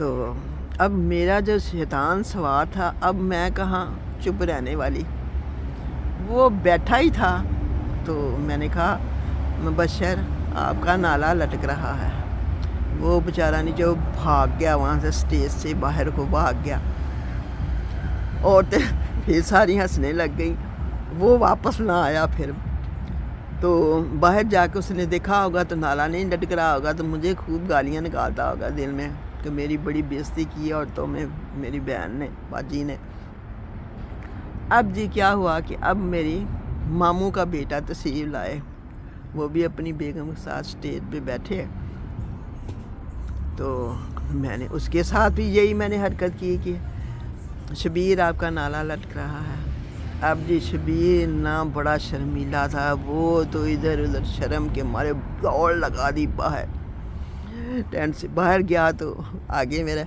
تو اب میرا جو شیطان سوار تھا، اب میں کہاں چپ رہنے والی، وہ بیٹھا ہی تھا تو میں نے کہا مبشر آپ کا نالا لٹک رہا ہے۔ وہ بیچارہ نہیں جو بھاگ گیا وہاں سے، اسٹیج سے باہر کو بھاگ گیا، عورتیں پھر ساری ہنسنے لگ گئیں، وہ واپس نہ آیا پھر۔ تو باہر جا کے اس نے دیکھا ہوگا تو نالا نہیں لٹک رہا ہوگا، تو مجھے خوب گالیاں نکالتا ہوگا دل میں کہ میری بڑی بےزتی کی عورتوں میں میری بہن نے، باجی نے۔ اب جی کیا ہوا کہ اب میری ماموں کا بیٹا تشریف لائے، وہ بھی اپنی بیگم کے ساتھ اسٹیج پہ بیٹھے، تو میں نے اس کے ساتھ بھی یہی میں نے حرکت کی کہ شبیر آپ کا نالا لٹک رہا ہے۔ اب جی شبیر نہ بڑا شرمیلا تھا، وہ تو ادھر ادھر شرم کے مارے دوڑ لگا دی باہر، ٹینٹ سے باہر گیا تو آگے میرا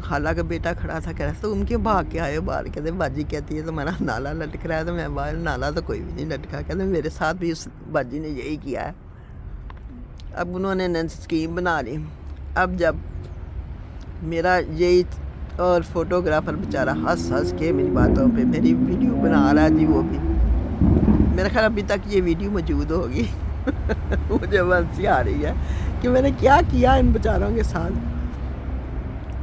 خالہ کا بیٹا کھڑا تھا، کہہ رہا تھا تم کیوں بھاگ کے آئے ہو باہر؟ کہتے باجی کہتی ہے تمہارا نالا لٹک رہا ہے، تو میں باہر نالا تو کوئی بھی نہیں لٹکا، کہتے میرے ساتھ بھی اس باجی نے یہی کیا ہے۔ اب انہوں نے اسکیم بنا لی۔ اب جب میرا یہی اور فوٹوگرافر بیچارہ ہنس کے میری باتوں پہ میری ویڈیو بنا رہا جی، وہ بھی میرا خیال ابھی تک یہ ویڈیو موجود ہوگی۔ مجھے ہنسی آ رہی ہے کہ میں نے کیا کیا ان بیچاروں کے ساتھ۔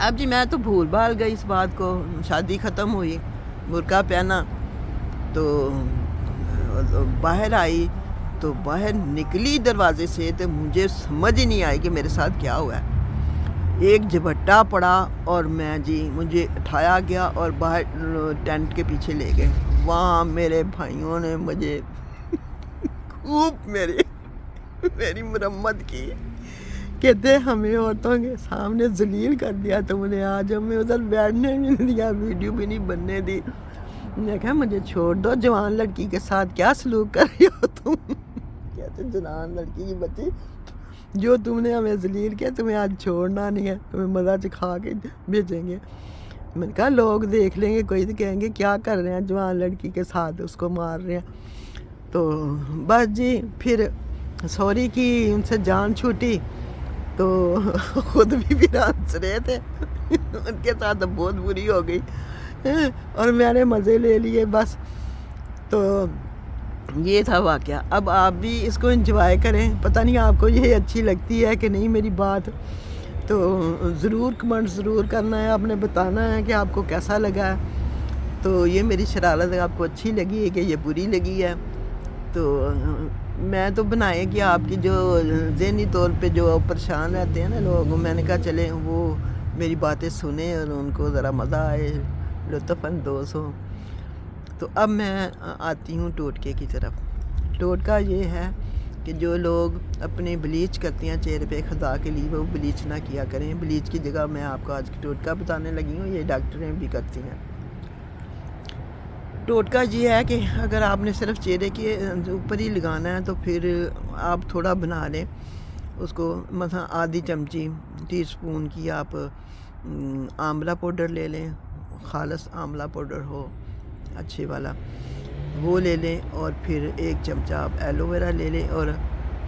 اب جی میں تو بھول بھال گئی اس بات کو، شادی ختم ہوئی، برقع پہنا تو باہر آئی، تو باہر نکلی دروازے سے تو مجھے سمجھ ہی نہیں آئی کہ میرے ساتھ کیا ہوا ہے۔ ایک جھپٹا پڑا اور مجھے اٹھایا گیا اور باہر ٹینٹ کے پیچھے لے گئے۔ وہاں میرے بھائیوں نے مجھے خوب میری مرمت کی، کہتے ہمیں عورتوں کے سامنے ذلیل کر دیا تم نے، آج ہمیں ادھر بیٹھنے بھی نہیں دیا، ویڈیو بھی نہیں بننے دی۔ میں کہا مجھے چھوڑ دو، جوان لڑکی کے ساتھ کیا سلوک کر رہی ہو تم؟ کہتے جوان لڑکی کی بچی، جو تم نے ہمیں ذلیل کیا تمہیں آج چھوڑنا نہیں ہے، تمہیں مزہ چکھا کے بھیجیں گے۔ میں نے کہا لوگ دیکھ لیں گے، کوئی تو کہیں گے کیا کر رہے ہیں جوان لڑکی کے ساتھ، اس کو مار رہے ہیں۔ تو بس جی پھر سوری کی، ان سے جان چھوٹی، تو خود بھی ہنس رہے تھے، ان کے ساتھ بہت بری ہو گئی اور میں نے مزے لے لیے بس۔ تو یہ تھا واقعہ۔ اب آپ بھی اس کو انجوائے کریں، پتہ نہیں آپ کو یہ اچھی لگتی ہے کہ نہیں میری بات، تو ضرور کمنٹ ضرور کرنا ہے، آپ نے بتانا ہے کہ آپ کو کیسا لگا ہے۔ تو یہ میری شرارت آپ کو اچھی لگی ہے کہ یہ بری لگی ہے، تو میں تو بنائے کہ آپ کی جو ذہنی طور پہ جو پریشان رہتے ہیں نا لوگ، میں نے کہا چلیں وہ میری باتیں سنیں اور ان کو ذرا مزہ آئے، لطف اندوز ہو۔ تو اب میں آتی ہوں ٹوٹکے کی طرف۔ ٹوٹکا یہ ہے کہ جو لوگ اپنے بلیچ کرتی ہیں چہرے پہ خدا کے لیے، وہ بلیچ نہ کیا کریں۔ بلیچ کی جگہ میں آپ کو آج کی ٹوٹکا بتانے لگی ہوں، یہ ڈاکٹریں بھی کرتی ہیں۔ ٹوٹکا یہ ہے کہ اگر آپ نے صرف چہرے کے اوپر ہی لگانا ہے تو پھر آپ تھوڑا بنا لیں اس کو، مثلا آدھی چمچی ٹی سپون کی آپ آملہ پاؤڈر لے لیں، خالص آملہ پاؤڈر ہو اچھے والا، وہ لے لیں، اور پھر ایک چمچہ آپ ایلو ویرا لے لیں، اور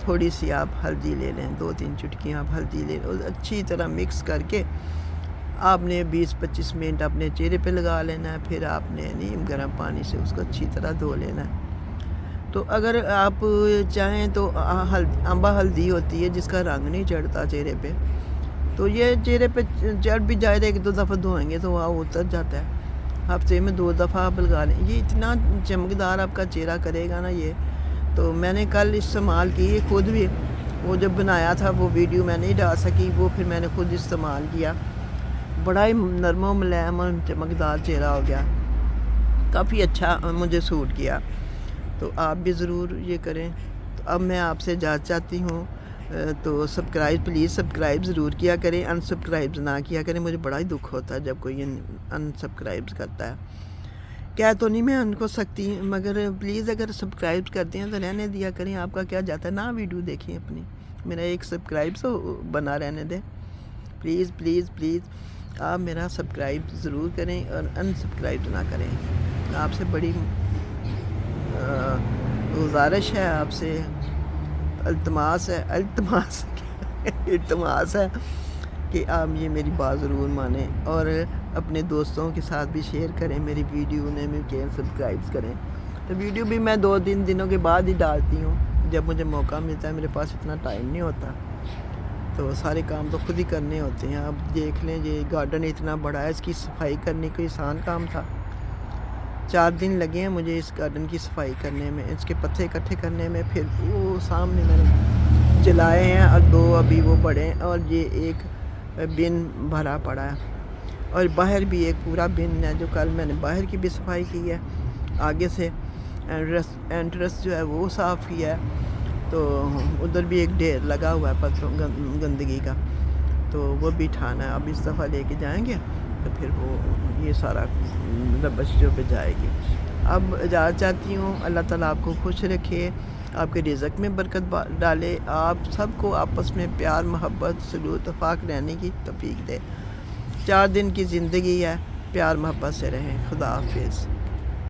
تھوڑی سی آپ ہلدی لے لیں، 2-3 چٹکیاں آپ ہلدی لے لیں، اور اچھی طرح مکس کر کے آپ نے 20-25 منٹ اپنے چہرے پہ لگا لینا ہے۔ پھر آپ نے نیم گرم پانی سے اس کو اچھی طرح دھو لینا ہے۔ تو اگر آپ چاہیں تو امبا ہلدی ہوتی ہے جس کا رنگ نہیں چڑھتا چہرے پہ، تو یہ چہرے پہ چڑھ بھی جائے، 1-2 دفعہ دھوئیں گے تو وہ اتر جاتا ہے۔ ہفتے میں 2 دفعہ آپ لگا لیں، یہ اتنا چمکدار آپ کا چہرہ کرے گا نا یہ۔ تو میں نے کل استعمال کی خود بھی، وہ جب بنایا تھا وہ ویڈیو میں نہیں ڈال سکی، وہ پھر میں نے خود استعمال کیا، بڑا ہی نرم و ملائم اور چمکدار چہرہ ہو گیا، کافی اچھا مجھے سوٹ کیا۔ تو آپ بھی ضرور یہ کریں۔ تو اب میں آپ سے اجازت چاہتی ہوں، تو پلیز سبسکرائب ضرور کیا کریں، انسبسکرائب نہ کیا کریں، مجھے بڑا ہی دکھ ہوتا ہے جب کوئی انسبسکرائب کرتا ہے۔ کیا تو نہیں میں ان کو سکتی، مگر پلیز اگر سبسکرائب کرتے ہیں تو رہنے دیا کریں، آپ کا کیا جاتا ہے، نہ ویڈیو دیکھیں اپنی، میرا ایک سبسکرائب تو بنا رہنے دیں، پلیز پلیز پلیز آپ میرا سبسکرائب ضرور کریں اور انسبسکرائب نہ کریں۔ آپ سے بڑی گزارش ہے، آپ سے التماس ہے کہ آپ یہ میری بات ضرور مانیں اور اپنے دوستوں کے ساتھ بھی شیئر کریں میری ویڈیو، انہیں بھی کہ سبسکرائب کریں۔ تو ویڈیو بھی میں 2-3 دنوں کے بعد ہی ڈالتی ہوں جب مجھے موقع ملتا ہے، میرے پاس اتنا ٹائم نہیں ہوتا، تو سارے کام تو خود ہی کرنے ہوتے ہیں۔ آپ دیکھ لیں یہ گارڈن اتنا بڑا ہے، اس کی صفائی کرنے کوئی آسان کام تھا؟ 4 دن لگے ہیں مجھے اس گارڈن کی صفائی کرنے میں، اس کے پتے اکٹھے کرنے میں، پھر وہ سامنے میں نے جلائے ہیں اور 2 ابھی وہ بڑے ہیں، اور یہ ایک بن بھرا پڑا ہے، اور باہر بھی ایک پورا بن ہے جو کل میں نے باہر کی بھی صفائی کی ہے، آگے سے انٹرس جو ہے وہ صاف کیا ہے، تو ادھر بھی ایک ڈھیر لگا ہوا ہے پتھروں گندگی کا، تو وہ بھی اٹھانا ہے۔ اب اس دفعہ لے کے جائیں گے تو پھر وہ یہ سارا ربش جو پہ جائے گی۔ اب اجازت چاہتی ہوں، اللہ تعالیٰ آپ کو خوش رکھے، آپ کے رزق میں برکت ڈالے، آپ سب کو آپس میں پیار محبت سلوک اتفاق رہنے کی توفیق دے۔ 4 دن کی زندگی ہے، پیار محبت سے رہیں۔ خدا حافظ۔